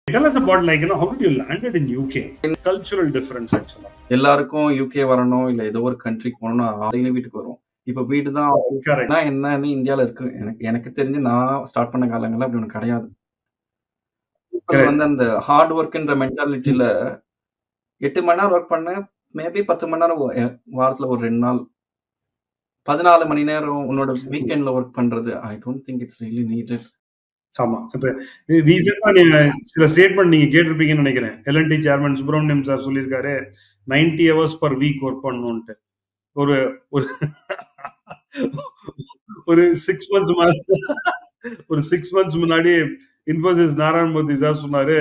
Tell us about how did you landed in UK? Cultural difference actually. எல்லாருக்கும் UK வரணும் இல்ல ஏதோ ஒரு கண்ட்ரிக்கு போகணும்னு அப்படின்னு வீட்டுக்கு வரும். இப்ப வீடு தான் Correct. என்னன்னு இந்தியால இருக்கு. எனக்கு தெரிஞ்சு நான் ஸ்டார்ட் பண்ண காலங்கள்ல அப்படி ஒண்ணு கிடையாது. Correct. அந்த ஹார்ட் ஒர்க்ன்ற மென்டாலிட்டியில 8 மணி நேரம் ஒர்க் பண்ண மேபி 10 மணி நேரம் வாரத்துல ஒரு 2 நாள் 14 மணி நேரம் உன்னோட வீக்கெண்ட்ல ஒர்க் பண்றது I don't think it's really needed. ஆமா. இப்ப ரீசெண்டா நீங்க சில ஸ்டேட்மெண்ட் நீங்க கேட்டிருப்பீங்கன்னு நினைக்கிறேன். எல்என்டி சேர்மன் சுப்பிரமணியம் சார் சொல்லியிருக்காரு 90 hours per week ஒர்க் பண்ணணும்ட்டு. ஒரு ஒரு 6 months ஒரு 6 months முன்னாடி இன்ஃபோசிஸ் நாராயண் மூர்த்தி சார் சொன்னாரு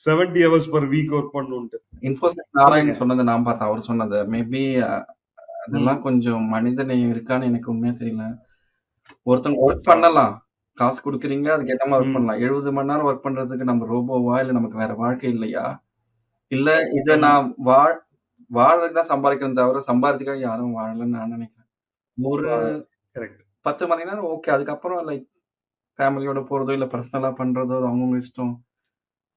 70 hours per week ஒர்க் பண்ணணும்ட்டு. இன்ஃபோசிஸ் நாராயண் சொன்னதை நான் பார்த்தேன். அவர் சொன்னது மேபி அதெல்லாம் கொஞ்சம் மனிதநேயம் இருக்கான்னு எனக்கு உண்மையா தெரியல. ஒருத்தவங்க ஒர்க் பண்ணலாம், காசு கொடுக்குறீங்க, அதுக்கு ஏற்ற மாதிரி ஒர்க் பண்ணலாம். 70 மணி நேரம் ஒர்க் பண்றதுக்கு நம்ம ரோபோவா இல்ல நமக்கு வேற வாழ்க்கை இல்லையா? இல்ல இதை நான் வாழ்றதுக்கு தான் சம்பாதிக்கிறேன் தவிர சம்பாதிக்கிறதுக்காக யாரும் வாழலன்னு நான் நினைக்கிறேன். ஒரு 10 மணி நேரம் ஓகே, அதுக்கப்புறம் லைக் ஃபேமிலியோட போறதோ இல்ல பர்சனலா பண்றதோ அவங்கவுங்க இஷ்டம்.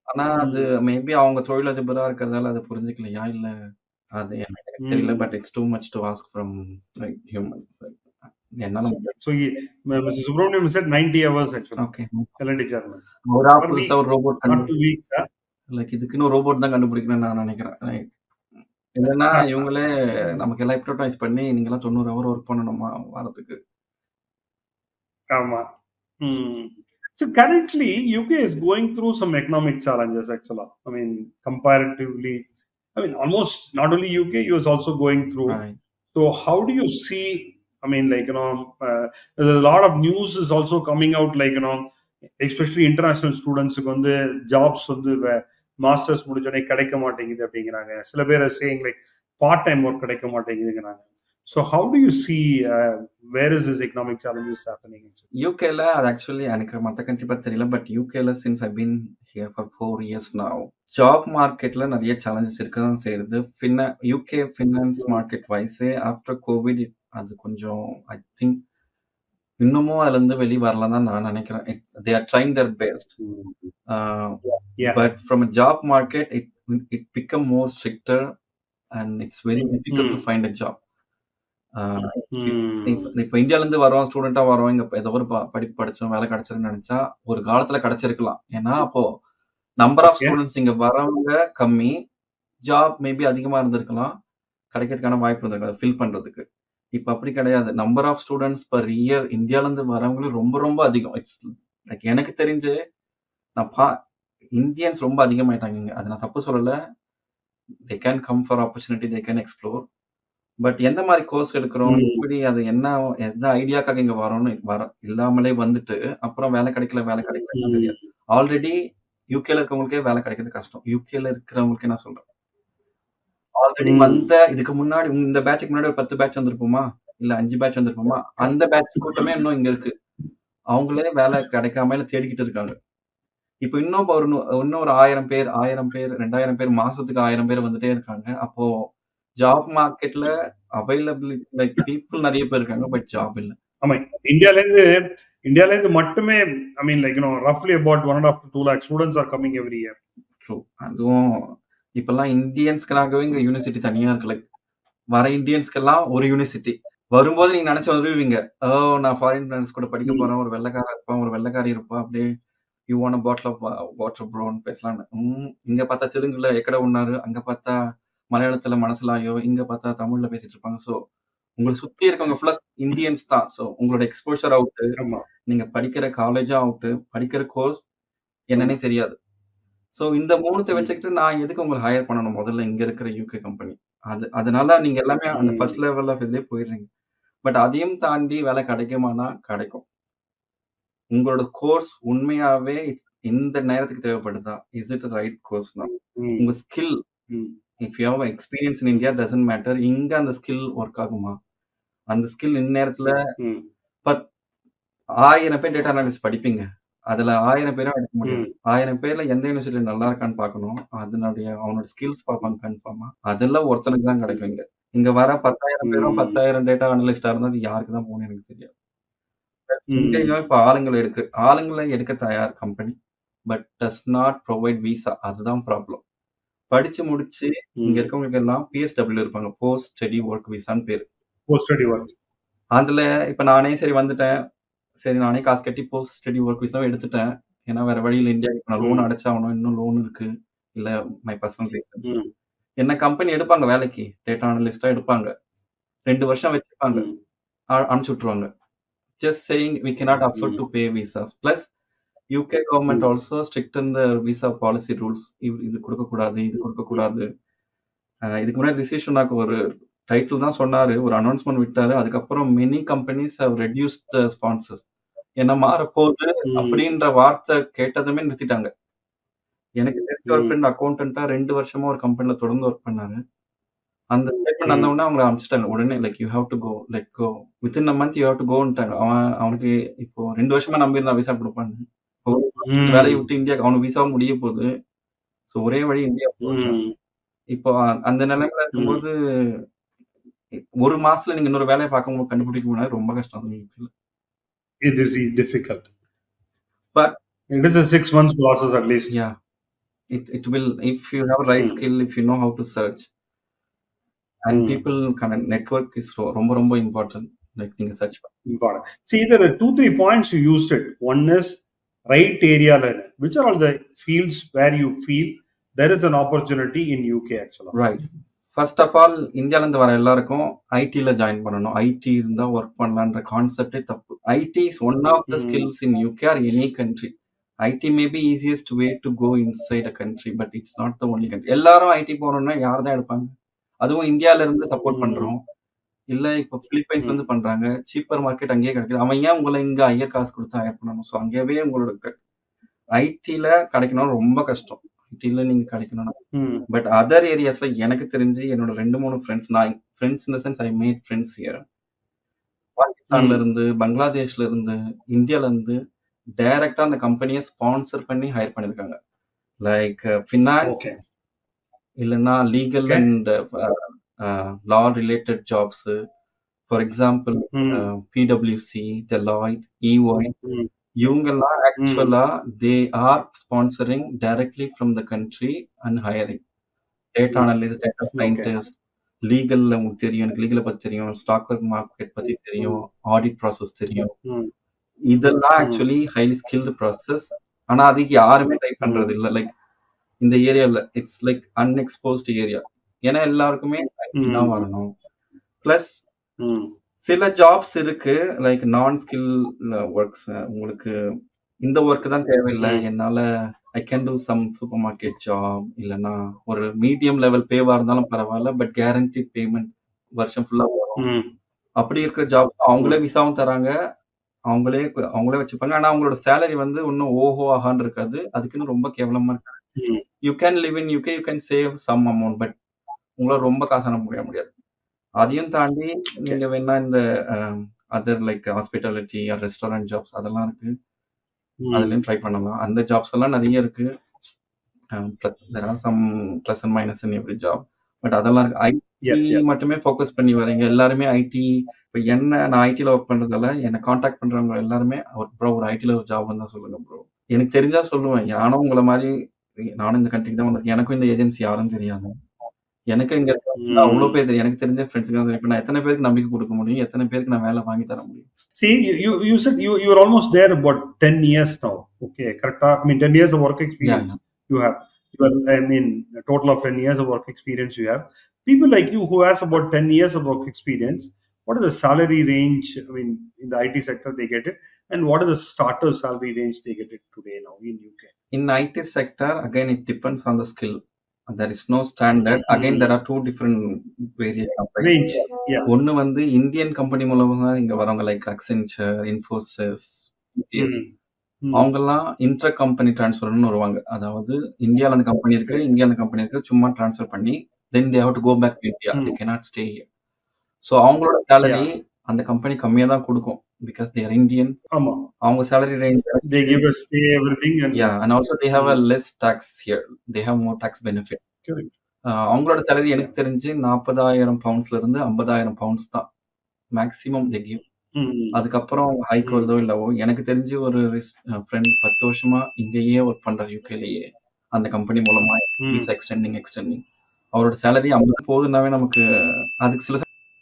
ஆனா அது மேபி அவங்க தொழிலதிபரா இருக்கிறதால அதை புரிஞ்சுக்கலையா இல்ல அது எனக்கு தெரியல. But it's too much to ask from like human. என்னால So Mr. Subramaniam said 90 hours actually. Okay. LNT chairman. ஒரு ரோபோட் Not 2 weeks. லைக் இதுக்குன்னு ரோபோட் தான் கண்டுபிடிக்கணும்னு நான் நினைக்கிறேன். லைக் இல்லைன்னா இவங்களே நமக்கு எல்லாம் எக்ஸ்பர்டைஸ் பண்ணி நீங்களாம் 90 hour ஒர்க் பண்ணணுமா வாரத்துக்கு. ஆமா. So currently UK is going through some economic challenges actually. I mean comparatively, almost not only UK, US also going through. Right. So how do you see, there's a lot of news is also coming out especially international students க்கு வந்து jobs வந்து masters முடிஞ்சோடனே கிடைக்க மாட்டேங்குது அப்படிங்கிறாங்க. சில பேர் saying like part time work கிடைக்க மாட்டேங்குதுங்கிறாங்க. So how do you see where is this economic challenges happening? யூகேல அது ஆக்சுவலி எனக்கு மற்ற கண்ட்ரி பத்தி தெரியல. பட் யூகேல since I been here for 4 years now, job மார்க்கெட்ல நிறைய சேலஞ்சஸ் இருக்க தான் செய்யுது. யூகே ஃபினான்ஸ் மார்க்கெட் வைஸே ஆஃப்டர் கோவிட் அது கொஞ்சம் ஐ திங்க் இன்னமும் அதுல இருந்து வெளியே வரலாம் தான் நான் நினைக்கிறேன். They are trying their best. But from a job market it become more stricter and it's very difficult to find a job. இப்ப இந்தியால இருந்து வரோம், ஸ்டூடெண்டா வரோம், இங்க ஏதோ ஒரு படிப்பு படிச்சோம், வேலை கிடைச்சிருன்னு நினைச்சா ஒரு காலத்துல கிடைச்சிருக்கலாம். ஏன்னா அப்போ நம்பர் ஆஃப் ஸ்டூடெண்ட்ஸ் இங்க வரவங்க கம்மி, ஜாப் மேபி அதிகமா இருந்திருக்கலாம், கிடைக்கிறதுக்கான வாய்ப்பு இருந்திருக்காது ஃபில் பண்றதுக்கு. இப்ப அப்படி கிடையாது. Number of students per year இந்தியால இருந்து வரவங்களும் ரொம்ப ரொம்ப அதிகம். இட்ஸ் லைக் எனக்கு தெரிஞ்சு இந்தியன்ஸ் ரொம்ப அதிகமாயிட்டாங்க. அது நான் தப்பு சொல்லல. They can come for opportunity, they can explore. But எந்த மாதிரி கோர்ஸ் எடுக்கிறோம், இப்படி அது எந்த ஐடியாக்காக இங்க வரோம்னு இல்லாமலே வந்துட்டு அப்புறம் வேலை கிடைக்கல தெரியாது. ஆல்ரெடி யூகேல இருக்கவங்களுக்கே வேலை கிடைக்கிறது கஷ்டம். யூகேல இருக்கிறவங்களுக்கே நான் சொல்றேன். ஆல்ரெடி இதுக்கு முன்னாடி இந்த பேட்சுக்கு முன்னாடி ஒரு 10 பேட்ச் வந்திருப்போமா இல்ல 5 பேட்ச் வந்திருப்போமா, அந்த பேட்ச் கூட்டமே இன்னும் இங்க இருக்கு. அவங்களே வேலை கிடைக்காம தேடிக்கிட்டு இருக்காங்க. இப்ப இன்னும் ஒரு 1000 பேர் 2000 பேர் மாசத்துக்கு 1000 பேர் வந்துட்டே இருக்காங்க. அப்போ ஜாப் மார்க்கெட்ல அவைலபிலிட்டி லைக் பீப்புள் நிறைய பேர் இருக்காங்க, பட் ஜாப் இல்ல. ஆமா, இந்தியால இருந்து மட்டுமே roughly about 1.5 to 2 lakh students are coming every year. True. அதுவும் இப்பெல்லாம் இந்தியன்ஸ்க்காகவே இங்க யூனிவர்சிட்டி தனியா இருக்கு. லைக் வர இந்தியன்ஸ்க்கெல்லாம் ஒரு யூனிவர்சிட்டி வரும்போது நீங்க நினைச்சு வருவீங்க, நான் ஃபாரின் ஃப்ரெண்ட்ஸ் கூட படிக்க போறேன், ஒரு வெள்ளைக்காரன் இருப்பான், ஒரு வெள்ளைக்காரி இருப்பான், அப்படியே you want a bottle of water ப்ரோன்னு பேசலான்னு. இங்க பார்த்தா தெலுங்குல எக்கட ஒன்னாரு, அங்க பார்த்தா மலையாளத்துல மனசுலாயோ, இங்க பார்த்தா தமிழ்ல பேசிட்டு இருப்பாங்க. ஸோ உங்களை சுத்தி இருக்கவங்க ஃபுல்லா இந்தியன்ஸ் தான். ஸோ உங்களோட எக்ஸ்போஷர் அவுட்டு, நீங்க படிக்கிற காலேஜா அவுட்டு, படிக்கிற கோர்ஸ் என்னன்னே தெரியாது. ஸோ இந்த மூணுத்தை வச்சுக்கிட்டு நான் எதுக்கு உங்களை ஹையர் பண்ணணும் முதல்ல இங்க இருக்கிற யூகே கம்பெனி? அதனால நீங்க எல்லாமே அந்த ஃபர்ஸ்ட் லெவல் ஆஃப் இதுலயே போயிடுறீங்க. பட் அதையும் தாண்டி வேலை கிடைக்குமானா கிடைக்கும். உங்களோட கோர்ஸ் உண்மையாவே இந்த நேரத்துக்கு தேவைப்படுதா? Is it right course? உங்க skill, if you have experience in India doesn't matter, இங்க அந்த ஸ்கில் ஒர்க் ஆகுமா? அந்த ஸ்கில் இந்நேரத்துல 1000 பேர் டேட்டா அனாலிசிஸ் படிப்பீங்க, அதுல 1000 பேரும் எடுக்க முடியும். 1000 பேர்ல எந்த யூனிவர்சிட்டி நல்லா இருக்கான்னு பார்க்கணும், அவனோட ஸ்கில்ஸ் பார்ப்பாங்க கன்ஃபார்மா. அதெல்லாம் ஒருத்தனுக்கு தான் கிடைக்கும். இங்க வர 10,000 பேரும் 10,000 டேட்டா அனலிஸ்டா இருந்தா அது யாருக்கு தான் போகணும் எனக்கு தெரியாது. இங்கேயும் இப்ப ஆளுங்களை எடுக்க தயார் company, but does not provide visa. அதுதான் ப்ராப்ளம். படிச்சு முடிச்சு இங்க இருக்கவங்களுக்கு எல்லாம் PSW இருப்பாங்க, போஸ்ட் ஸ்டடி ஒர்க் விசான்னு பேரு. Post study work. அதுல இப்ப நானே சரி வந்துட்டேன், சரி நானே காசு கட்டி போஸ்ட் ஸ்டடி ஒர்க் விசாவை எடுத்துட்டேன். ஏன்னா வேற வழியில் இந்தியா இப்ப நான் லோன் அடைச்சாகணும், இன்னும் லோன் இருக்கு, இல்ல மை பர்சனல் ரீசன்ஸ். என்ன கம்பெனி எடுப்பாங்க வேலைக்கு, டேட்டா அனலிஸ்டா எடுப்பாங்க, 2 வருஷம் வச்சிருப்பாங்க, அனுப்பிச்சு விட்டுருவாங்க. Just saying we cannot afford to pay visas. Plus UK government also stricten the visa policy rules. இது கொடுக்க கூடாது, இது கொடுக்க கூடாது. இதுக்கு முன்னாடி ரிஷி சுனாக் ஒரு டைட்டில் தான் சொன்னாரு, ஒரு அனௌன்ஸ்மெண்ட் விட்டாரு. அதுக்கப்புறம் many companies have reduced the sponsors. என்ன மாற போகுது அப்படின்ற வார்த்தை கேட்டதுமே நிறுத்திட்டாங்க. எனக்கு தெரிஞ்ச ஒரு ஃப்ரெண்ட் அக்கௌண்டன்ட்டா 2 வருஷமா ஒரு கம்பெனில தொடர்ந்து ஒர்க் பண்ணாரு. அந்த ஸ்டேட்மெண்ட் வந்த உடனே அவங்களை அனுப்பிச்சிட்டாங்க. உடனே like you have to go, let go, within a month you have to கோன்ட்டாங்க. அவனுக்கு இப்போ 2 வருஷமா நம்பியிருந்தான் விசா கொடுப்பான்னு. வேலையை விட்டு இந்தியாவுக்கு அவனுக்கு விசாவும் முடிய போகுது. ஸோ ஒரே வழி இந்தியா போகலாம். இப்போ அந்த நிலைமையில இருக்கும்போது ஒரு மாசத்துல நீங்க இன்னொரு வேலையை பார்க்க கண்டுபிடிக்க முடியாது, ரொம்ப கஷ்டம். It is difficult. But it is a 6 months process at least. Yeah, it will, if you have right skill, if you know how to search, and people connect, network is ரொம்ப important. Like நீங்க search important. See, there are 2-3 points you used it. One is right area learner. Which are all the fields where you feel there is an opportunity in UK actually? Right. First of all இந்தியால இருந்து வர எல்லாருக்கும் ஐடில join பண்ணணும். ID இருந்தா work பண்ணலான்ற கான்செப்டே தப்பு. IT is one of the skills in UK or any country. IT may be easiest way to go inside a country, but it's not the only country. எல்லாரும் ஐடி போறோம்னா யார் தான் எடுப்பாங்க? அதுவும் இந்தியால இருந்து சப்போர்ட் பண்றோம், இல்ல இப்போ பிலிப்பைன்ஸ்ல இருந்து பண்றாங்க, சீப்பர் மார்க்கெட் அங்கேயே கிடைக்குது. அவன் ஏன் உங்களை இங்க ஹையர் காசு கொடுத்து ஹையர் பண்ணணும்? ஸோ அங்கேயே உங்களோட ஐடில கிடைக்கணும் ரொம்ப கஷ்டம். ஐடில நீங்க கிடைக்கணும்னா, பட் அதர் ஏரியாஸ்ல எனக்கு தெரிஞ்சு என்னோட 2-3 ஃப்ரெண்ட்ஸ், நான் friends in the sense I made friends here, பாகிஸ்தான்ல இருந்து, பங்களாதேஷ்ல இருந்து, இந்தியால இருந்து டைரக்டா அந்த கம்பெனியை ஸ்பான்சர் பண்ணி ஹையர் பண்ணிருக்காங்க. லைக் ஃபினான்ஸ் இல்லைன்னா legal and law related jobs. For example PwC, Deloitte, EY, இவங்கெல்லாம் ஆக்சுவலா they are sponsoring directly from the country and hiring data analyst, data scientist. லீகல்ல உங்களுக்கு தெரியும், எனக்கு லீகலை பத்தி தெரியும், ஸ்டாக் மார்க்கெட் பத்தி தெரியும், ஆடிட் ப்ராசஸ் தெரியும். இதெல்லாம் ஆக்சுவலி ஹைலி ஸ்கில்டு ப்ராசஸ். ஆனா அதுக்கு யாருமே ட்ரை பண்றது இல்லை. லைக் இந்த ஏரியால இட்ஸ் லைக் அன்எக்ஸ்போஸ்ட் ஏரியா. ஏன்னா எல்லாருக்குமே தான் வரணும். பிளஸ் சில ஜாப்ஸ் இருக்கு லைக் நான் ஸ்கில் ஒர்க்ஸ். உங்களுக்கு இந்த ஒர்க் தான் தேவையில்லை, என்னால I can do some supermarket job, இல்லைன்னா ஒரு மீடியம் லெவல் பேவா இருந்தாலும் பரவாயில்ல, பட் கேரண்டி பேமெண்ட் வருஷம் ஃபுல்லா வரும். அப்படி இருக்கிற ஜாப் அவங்களே விசாவும் தராங்க, அவங்களே வச்சுப்பாங்க. ஆனா அவங்களோட சேலரி வந்து இன்னும் ஓஹோ ஆகான்னு இருக்காது, அதுக்குன்னு ரொம்ப கேவலமா இருக்காது. You can live in UK, you can save some amount, but உங்களால ரொம்ப காசு அனுப்ப முடியாது. அதையும் தாண்டி நீங்க வேணா இந்த other like hospitality or restaurant jobs அதெல்லாம் இருக்கு, அதுலயும் ட்ரை பண்ணலாம். அந்த ஜாப்ஸ் எல்லாம் நிறைய இருக்கு. Some plus and minus in every job, but அதெல்லாம் இருக்கு. ஐடி மட்டுமே ஃபோக்கஸ் பண்ணி வரீங்க எல்லாருமே ஐடி. இப்போ என்ன, நான் ஐடியில் ஒர்க் பண்றதால என்னை காண்டாக்ட் பண்றவங்க எல்லாருமே ப்ரோ ஒரு ஐடியில் ஒரு ஜாப் வந்தா சொல்லுங்க ப்ரோ. எனக்கு தெரிஞ்சா சொல்லுவேன். யாரும் உங்களை மாதிரி நானும் இந்த கண்ட்ரிக்கு தான் வந்திருக்கேன், எனக்கும் இந்த ஏஜென்சி யாரும் தெரியாது, எனக்கு இங்க அவ்வளவு பேர் தெரியும், எனக்கு தெரிஞ்ச ஃப்ரெண்ட்ஸ்க்கு தான். இப்ப நான் எத்தனை பேருக்கு நம்பிக்கை கொடுக்க முடியும், எத்தனை பேருக்கு நான் வேலை வாங்கி தர முடியும்? See, you said you are almost there about 10 years now. Okay, correct. I mean 10 years of work experience. Yeah. You have, I mean a total of 10 years of work experience you have. People like you who has about 10 years of work experience, what is the salary range? I mean in the IT sector they get it, and what is the starter salary range they get it today now in UK? In IT sector again it depends on the skill. There is no standard. Again there are two different range. Yeah. ஒன்னு வந்து Indian company மூலமா இங்க வரவங்க like Accenture, Infosys, அவங்கெல்லாம் inter company டிரான்ஸ்ஃபர்னு வருவாங்க. அதாவது இந்தியால அந்த கம்பெனி இருக்கு, இங்க அந்த கம்பெனி இருக்கு, சும்மா டிரான்ஸ்ஃபர் பண்ணி then they have to go back to India. They cannot stay here. So அவங்களோட salary அந்த கம்பெனி கம்மியா தான் கொடுக்கும் because they are Indian. ஆமா, அவங்க salary range they give us stay everything and also they have a less tax here. They have more tax benefit. Correct. அவங்களோட salary எனக்கு தெரிஞ்சு 40,000 poundsல இருந்து 50,000 pounds தான் மேக்ஸிமம் they give. ம். அதுக்கப்புறம் ஹைக் ம். வருதோ இல்லவோ, எனக்கு தெரிஞ்சு ஒரு ஃப்ரெண்ட் 10 வருஷமா இங்கேயே ஒர்க் பண்றாரு யூகேலயே. அந்த கம்பெனி மூலமா ம். Is extending. அவரோட சேலரி 50 போகுதுன்னாவே நமக்கு அதுக்கு சில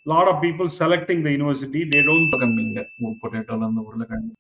Lot of people selecting the university, they don't கம்மிங்க. பொட்டேட்டோல இருந்து உருளைக்கிழங்கு